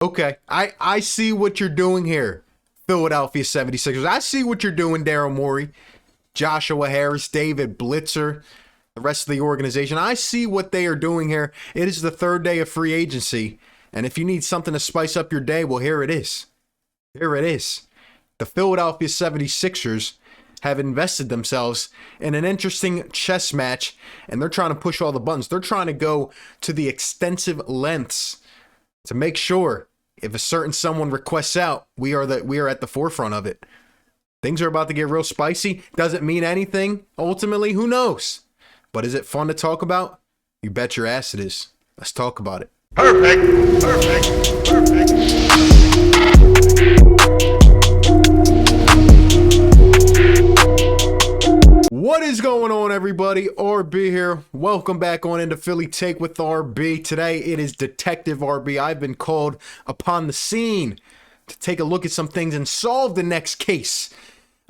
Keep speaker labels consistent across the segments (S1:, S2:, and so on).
S1: Okay, I see what you're doing here, Philadelphia 76ers. I see what you're doing, Daryl Morey, Joshua Harris, David Blitzer, the rest of the organization. I see what they are doing here. It is the third day of free agency, and if you need something to spice up your day, well, here it is. Here it is. The Philadelphia 76ers have invested themselves in an interesting chess match, and they're trying to push all the buttons. They're trying to go to the extensive lengths to make sure if a certain someone requests out, we are at the forefront of it. Things are about to get real spicy. Doesn't mean anything. Ultimately, who knows? But is it fun to talk about? You bet your ass it is. Let's talk about it.
S2: Perfect. Perfect. Perfect.
S1: What is going on, everybody? RB here. Welcome back on into Philly Take with RB. Today it is Detective RB. I've been called upon the scene to take a look at some things and solve the next case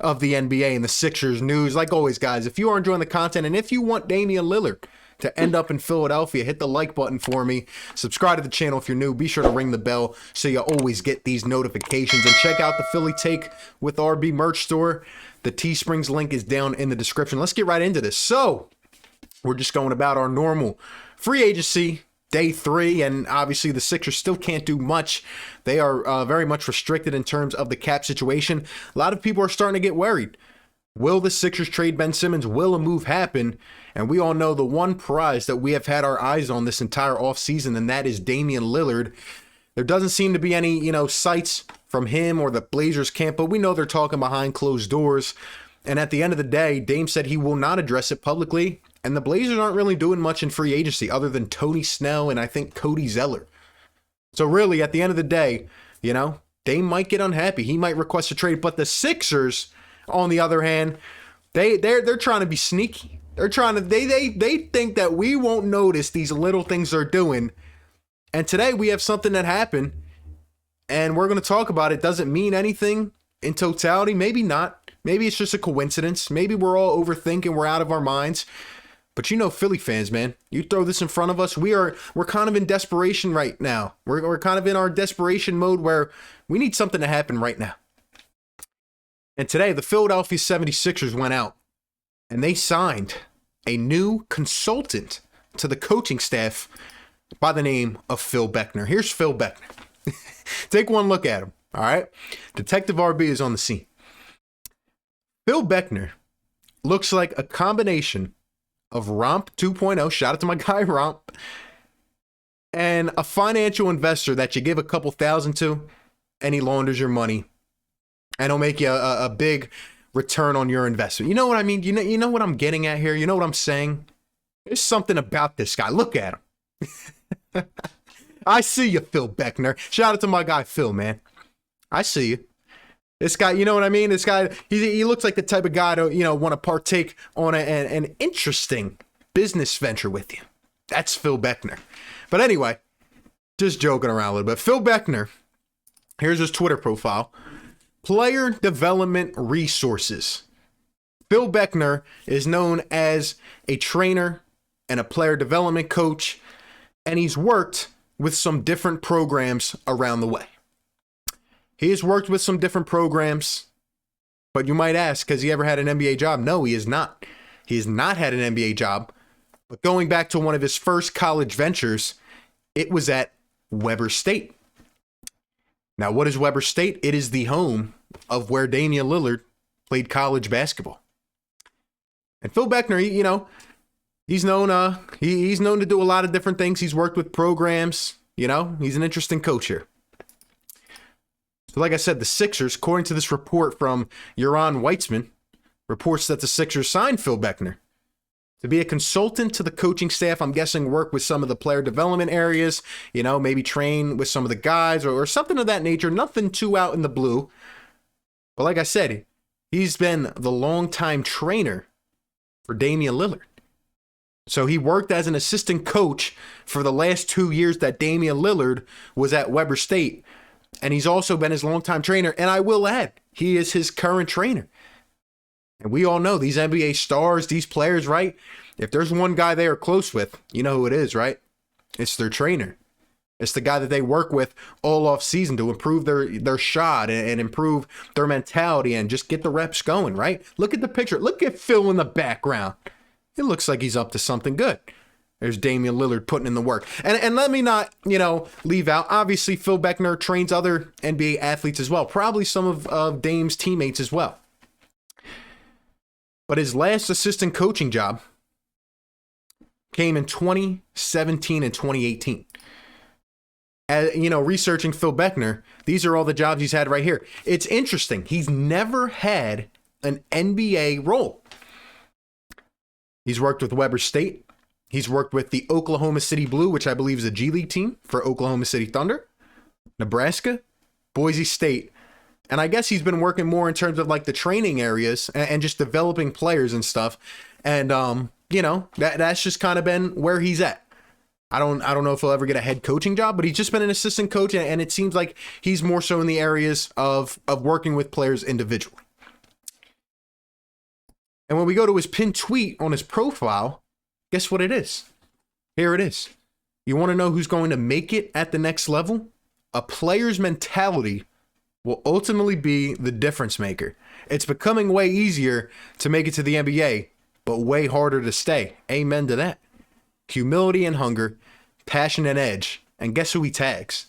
S1: of the NBA and the Sixers news. Like always, guys, if you are enjoying the content and if you want Damian Lillard to end up in Philadelphia, hit the like button for me. Subscribe to the channel if you're new. Be sure to ring the bell so you always get these notifications. And check out the Philly Take with RB merch store. The Teesprings link is down in the description. Let's get right into this. So, we're just going about our normal free agency, day 3, and obviously the Sixers still can't do much. They are very much restricted in terms of the cap situation. A lot of people are starting to get worried. Will the Sixers trade Ben Simmons? Will a move happen? And we all know the one prize that we have had our eyes on this entire offseason, and that is Damian Lillard. There doesn't seem to be any, sights from him or the Blazers camp, but we know they're talking behind closed doors. And at the end of the day, Dame said he will not address it publicly, and the Blazers aren't really doing much in free agency other than Tony Snell and I think Cody Zeller. So really, at the end of the day, Dame might get unhappy. He might request a trade, but the Sixers, on the other hand, they're trying to be sneaky. They're trying to they think that we won't notice these little things they're doing. And today we have something that happened, and we're going to talk about it. Doesn't mean anything in totality. Maybe not. Maybe it's just a coincidence. Maybe we're all overthinking. We're out of our minds. But Philly fans, man, you throw this in front of us. We're kind of in desperation right now. We're kind of in our desperation mode where we need something to happen right now. And today, the Philadelphia 76ers went out and they signed a new consultant to the coaching staff by the name of Phil Beckner. Here's Phil Beckner. Take one look at him, all right? Detective RB is on the scene. Phil Beckner looks like a combination of Romp 2.0, shout out to my guy Romp, and a financial investor that you give a couple thousand to, and he launders your money, and he'll make you a big return on your investment. You know what I mean? You know what I'm getting at here? You know what I'm saying? There's something about this guy. Look at him. I see you, Phil Beckner. Shout out to my guy Phil, man. I see you. This guy, you know what I mean? This guy, he looks like the type of guy to, want to partake on an interesting business venture with you. That's Phil Beckner. But anyway, just joking around a little bit. Phil Beckner, here's his Twitter profile. Player Development Resources. Phil Beckner is known as a trainer and a player development coach, and he's worked with some different programs around the way. He has worked with some different programs, but you might ask, has he ever had an NBA job? No, he has not. He has not had an NBA job, but going back to one of his first college ventures, it was at Weber State. Now, what is Weber State? It is the home of where Damian Lillard played college basketball. And Phil Beckner, he's known he's known to do a lot of different things. He's worked with programs, he's an interesting coach here. So like I said, the Sixers, according to this report from Yaron Weitzman, reports that the Sixers signed Phil Beckner to be a consultant to the coaching staff. I'm guessing work with some of the player development areas, maybe train with some of the guys or something of that nature. Nothing too out in the blue. But like I said, he's been the longtime trainer for Damian Lillard. So he worked as an assistant coach for the last 2 years that Damian Lillard was at Weber State. And he's also been his longtime trainer. And I will add, he is his current trainer. And we all know these NBA stars, these players, right? If there's one guy they are close with, you know who it is, right? It's their trainer. It's the guy that they work with all off season to improve their shot and improve their mentality and just get the reps going, right? Look at the picture. Look at Phil in the background. It looks like he's up to something good. There's Damian Lillard putting in the work. And let me not, leave out, obviously Phil Beckner trains other NBA athletes as well. Probably some of Dame's teammates as well. But his last assistant coaching job came in 2017 and 2018. Researching Phil Beckner, these are all the jobs he's had right here. It's interesting. He's never had an NBA role. He's worked with Weber State. He's worked with the Oklahoma City Blue, which I believe is a G League team for Oklahoma City Thunder, Nebraska, Boise State. And I guess he's been working more in terms of like the training areas and just developing players and stuff. And, that's just kind of been where he's at. I don't know if he'll ever get a head coaching job, but he's just been an assistant coach, and it seems like he's more so in the areas of working with players individually. And when we go to his pinned tweet on his profile, guess what it is? Here it is. You want to know who's going to make it at the next level? A player's mentality will ultimately be the difference maker. It's becoming way easier to make it to the NBA, but way harder to stay. Amen to that. Humility and hunger, passion and edge. And guess who he tags?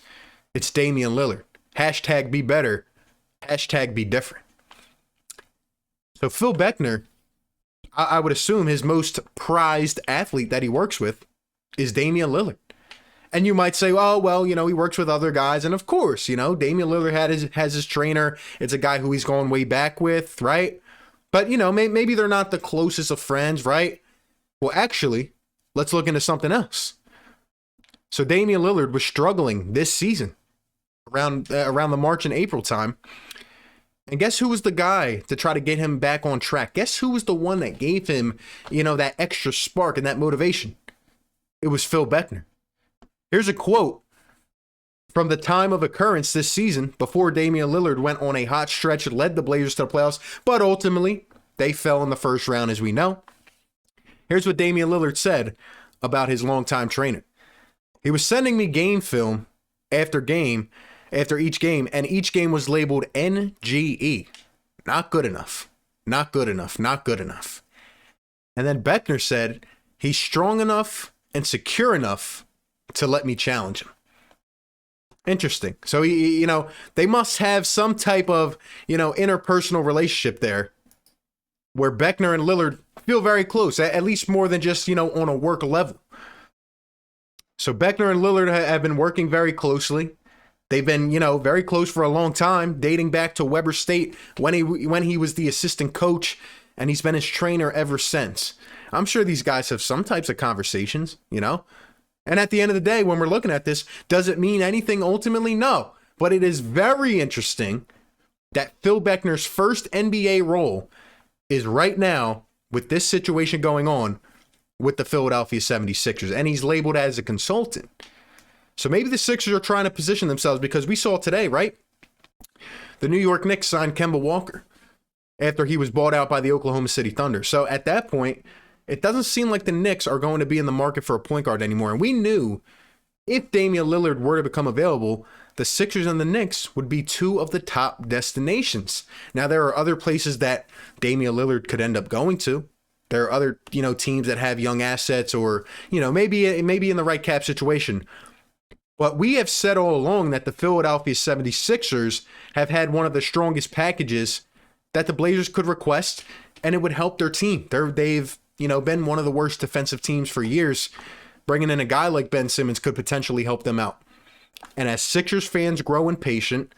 S1: It's Damian Lillard. Hashtag be better. Hashtag be different. So Phil Beckner, I would assume his most prized athlete that he works with is Damian Lillard. And you might say, oh, well, he works with other guys. And of course, Damian Lillard has his trainer. It's a guy who he's going way back with, right? But, maybe they're not the closest of friends, right? Well, actually, let's look into something else. So Damian Lillard was struggling this season around the March and April time. And guess who was the guy to try to get him back on track? Guess who was the one that gave him, that extra spark and that motivation? It was Phil Beckner. Here's a quote from the time of occurrence this season before Damian Lillard went on a hot stretch and led the Blazers to the playoffs, but ultimately they fell in the first round, as we know. Here's what Damian Lillard said about his longtime trainer. He was sending me game film after each game, and each game was labeled NGE. Not good enough. Not good enough. Not good enough. And then Beckner said, he's strong enough and secure enough to let me challenge him. Interesting. So, they must have some type of, interpersonal relationship there where Beckner and Lillard feel very close, at least more than just, on a work level. So Beckner and Lillard have been working very closely. They've been, very close for a long time, dating back to Weber State when he was the assistant coach, and he's been his trainer ever since. I'm sure these guys have some types of conversations, And at the end of the day, when we're looking at this, does it mean anything ultimately? No. But it is very interesting that Phil Beckner's first NBA role is right now with this situation going on with the Philadelphia 76ers. And he's labeled as a consultant. So maybe the Sixers are trying to position themselves, because we saw today, right? The New York Knicks signed Kemba Walker after he was bought out by the Oklahoma City Thunder. So at that point, it doesn't seem like the Knicks are going to be in the market for a point guard anymore. And we knew if Damian Lillard were to become available, the Sixers and the Knicks would be two of the top destinations. Now, there are other places that Damian Lillard could end up going to. There are other, teams that have young assets or, maybe in the right cap situation. But we have said all along that the Philadelphia 76ers have had one of the strongest packages that the Blazers could request, and it would help their team. They've been one of the worst defensive teams for years. Bringing in a guy like Ben Simmons could potentially help them out. And as Sixers fans grow impatient,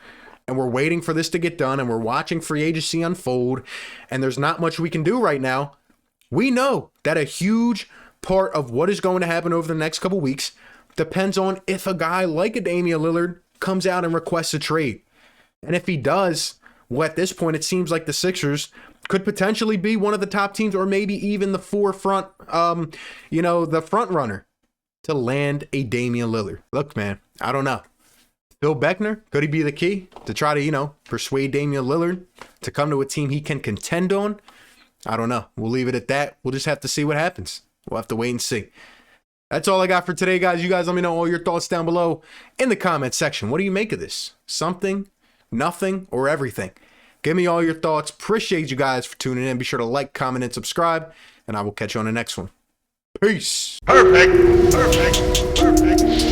S1: and we're waiting for this to get done, and we're watching free agency unfold, and there's not much we can do right now, we know that a huge part of what is going to happen over the next couple weeks depends on if a guy like a Damian Lillard comes out and requests a trade. And if he does, well, at this point, it seems like the Sixers could potentially be one of the top teams, or maybe even the forefront, the front runner to land a Damian Lillard. Look, man, I don't know. Phil Beckner, could he be the key to try to, persuade Damian Lillard to come to a team he can contend on? I don't know. We'll leave it at that. We'll just have to see what happens. We'll have to wait and see. That's all I got for today, guys. You guys let me know all your thoughts down below in the comment section. What do you make of this? Something, nothing, or everything? Give me all your thoughts. Appreciate you guys for tuning in. Be sure to like, comment, and subscribe, and I will catch you on the next one. Peace.
S2: Perfect. Perfect. Perfect.